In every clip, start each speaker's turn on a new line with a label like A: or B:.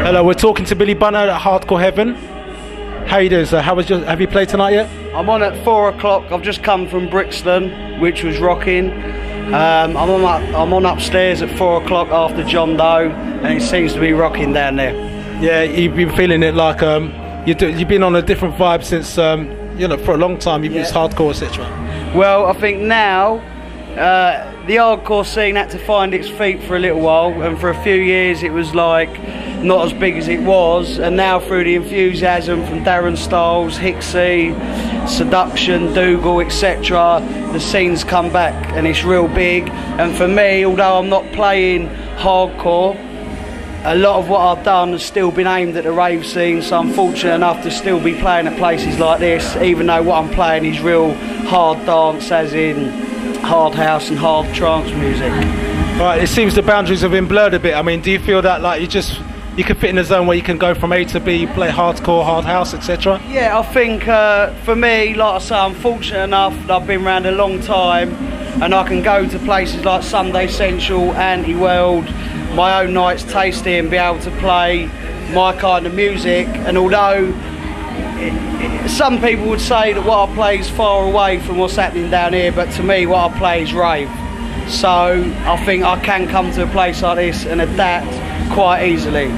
A: Hello, we're talking to Billy Bunter at Hardcore Heaven. How you doing, sir? Have you played tonight yet?
B: I'm on at 4 o'clock. I've just come from Brixton, which was rocking. I'm on upstairs at 4 o'clock after John Doe, and it seems to be rocking down there.
A: Yeah, you've been feeling it like you've been on a different vibe since you know, for a long time. You've been hardcore, etc.
B: Well, I think now the hardcore scene had to find its feet for a little while, and for a few years it was like not as big as it was, and now through the enthusiasm from Darren Styles, Hicksy, Seduction, Dougal, etc., the scene's come back and it's real big. And for me, although I'm not playing hardcore, a lot of what I've done has still been aimed at the rave scene, so I'm fortunate enough to still be playing at places like this, even though what I'm playing is real hard dance, as in hard house and hard trance music.
A: Right, it seems the boundaries have been blurred a bit. I mean, do you feel that like you can fit in a zone where you can go from A to B, play hardcore, hard house, etc.? Yeah,
B: I think for me, like I say, I'm fortunate enough that I've been around a long time, and I can go to places like Sunday Central, Anti-World, my own nights tasting, and be able to play my kind of music. And although some people would say that what I play is far away from what's happening down here, but to me what I play is rave. So I think I can come to a place like this and adapt quite easily.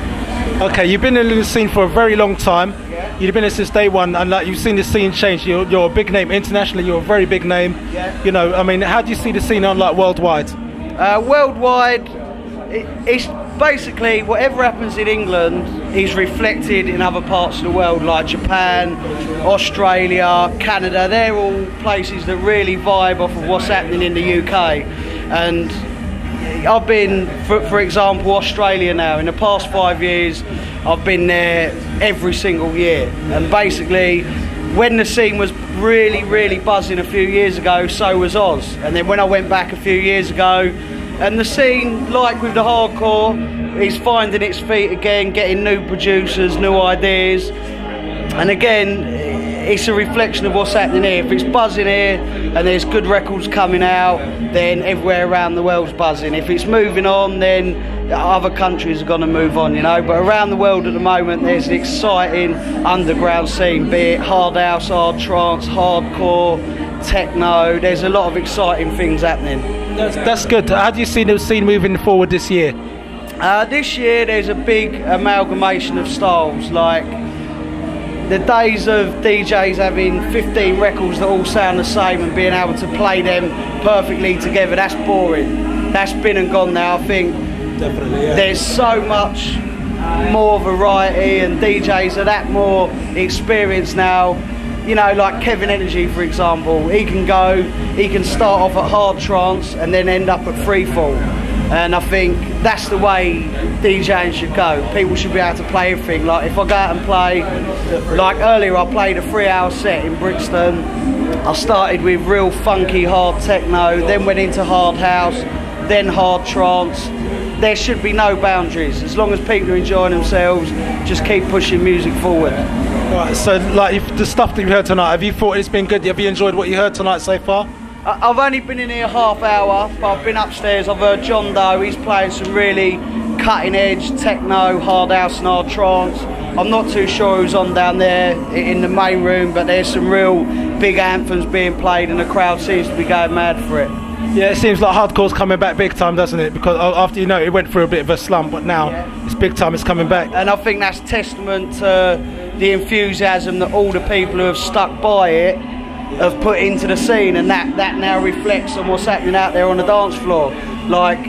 A: Okay, you've been in the scene for a very long time. Yeah. You've been here since day one, and like, you've seen the scene change. You're a big name internationally. You're a very big name. Yeah. You know, I mean, how do you see the scene on like worldwide?
B: Worldwide, it's basically whatever happens in England is reflected in other parts of the world, like Japan, Australia, Canada. They're all places that really vibe off of what's happening in the UK. And I've been, for example, Australia now. In the past 5 years, I've been there every single year. And basically, when the scene was really, really buzzing a few years ago, so was Oz. And then when I went back a few years ago, and the scene, like with the hardcore, is finding its feet again, getting new producers, new ideas. And again, it's a reflection of what's happening here. If it's buzzing here and there's good records coming out, then everywhere around the world's buzzing. If it's moving on, then other countries are going to move on, you know. But around the world at the moment, there's an exciting underground scene, be it hard house, hard trance, hardcore, techno. There's a lot of exciting things happening.
A: That's good. How do you see the scene moving forward this year?
B: This year there's a big amalgamation of styles. Like the days of DJs having 15 records that all sound the same and being able to play them perfectly together, that's boring. That's been and gone now. I think definitely, yeah. There's so much more variety, and DJs are that more experienced now. You know, like Kevin Energy, for example, he can start off at hard trance and then end up at freefall. And I think that's the way DJing should go. People should be able to play everything. Like if I go out and play, like earlier I played a 3-hour set in Brixton. I started with real funky hard techno, then went into hard house, then hard trance. There should be no boundaries. As long as people are enjoying themselves, just keep pushing music forward.
A: Right, so like the stuff that you heard tonight, have you thought it's been good? Have you enjoyed what you heard tonight so far?
B: I've only been in here half hour, but I've been upstairs. I've heard John Doe. He's playing some really cutting edge techno, hard house and hard trance. I'm not too sure who's on down there in the main room, but there's some real big anthems being played and the crowd seems to be going mad for it.
A: Yeah, it seems like hardcore's coming back big time, doesn't it? Because after, you know, it went through a bit of a slump, but now it's big time, it's coming back.
B: And I think that's testament to the enthusiasm that all the people who have stuck by it have put into the scene, and that now reflects on what's happening out there on the dance floor. Like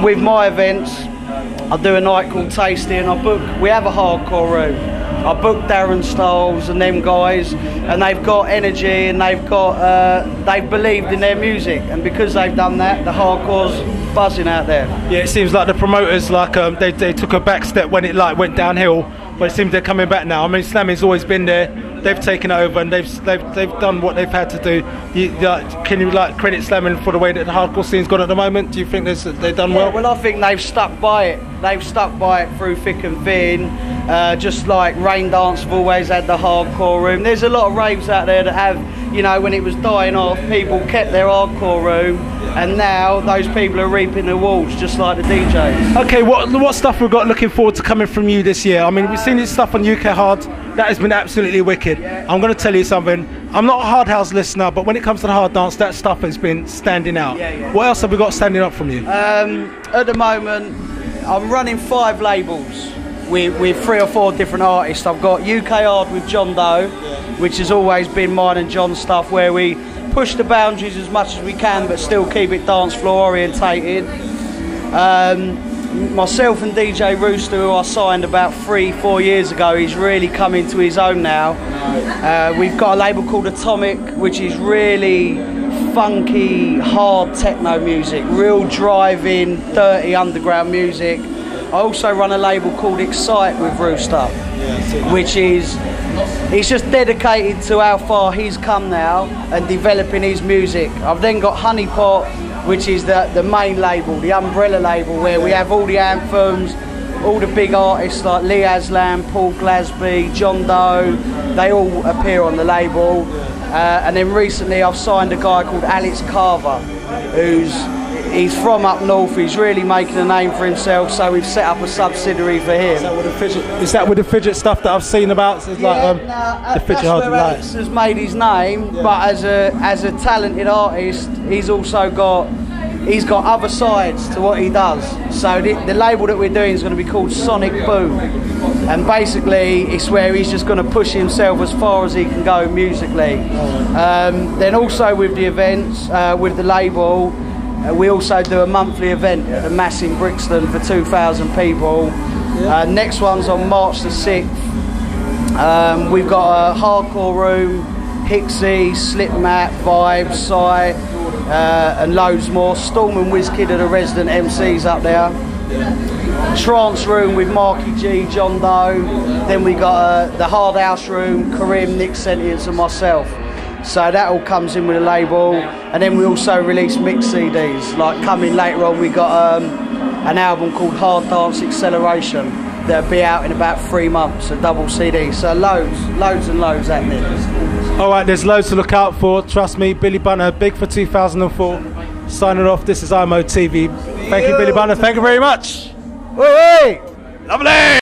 B: with my events, I do a night called Tasty, and we have a hardcore room. I booked Darren Styles and them guys, and they've got energy, and they've believed in their music, and because they've done that, the hardcore's buzzing out there.
A: Yeah, it seems like the promoters they took a back step when it like went downhill, but it seems they're coming back now. I mean, Slamming's always been there. They've taken it over and they've done what they've had to do. Can you like credit Slamming for the way that the hardcore scene's gone at the moment? Do you think they've done well?
B: Well, I think they've stuck by it. They've stuck by it through thick and thin. Just like Rain Dance have always had the hardcore room. There's a lot of raves out there that have, you know, when it was dying off, people kept their hardcore room, and now those people are reaping the rewards, just like the DJs.
A: Okay, what stuff we've got looking forward to coming from you this year? I mean, we've seen this stuff on UK Hard. That has been absolutely wicked. Yeah. I'm going to tell you something. I'm not a hard house listener, but when it comes to the hard dance, that stuff has been standing out. Yeah. What else have we got standing up from you?
B: At the moment, I'm running 5 labels with 3 or 4 different artists. I've got UK Hard with John Doe, which has always been mine and John's stuff, where we push the boundaries as much as we can, but still keep it dance floor orientated. Myself and DJ Rooster, who I signed about 3-4 years ago, he's really come into his own now. We've got a label called Atomic, which is really funky, hard techno music, real driving, dirty underground music. I also run a label called Excite with Rooster, which is, he's just dedicated to how far he's come now and developing his music. I've then got Honeypot, which is the main label, the umbrella label, where we have all the anthems, all the big artists like Lee Aslan, Paul Glasby, John Doe, they all appear on the label. And then recently I've signed a guy called Alex Carver, he's from up north, he's really making a name for himself, so we've set up a subsidiary for him.
A: Is that with the fidget stuff that I've seen about? So it's like, the fidget
B: that's where Alex has made his name, but as a talented artist, he's got other sides to what he does. So the label that we're doing is going to be called Sonic Boom, and basically it's where he's just going to push himself as far as he can go musically. Then also with the events, with the label, we also do a monthly event at the Mass in Brixton for 2,000 people. Next one's on March the 6th. We've got a hardcore room, Hixie, Slipmat, Vibes, Psy, and loads more. Storm and WizKid are the resident MCs up there. Trance room with Marky G, John Doe. Then we got the Hard House room, Karim, Nick Sentience and myself. So that all comes in with a label. And then we also release mix CDs. Like coming later on, we got an album called Hard Dance Acceleration that'll be out in about 3 months, a double CD. So loads and loads happening.
A: All right, there's loads to look out for. Trust me, Billy Bunter, big for 2004. Signing off, this is IMO TV. Thank you, Billy Bunter. Thank you very much.
B: Wait.
A: Lovely.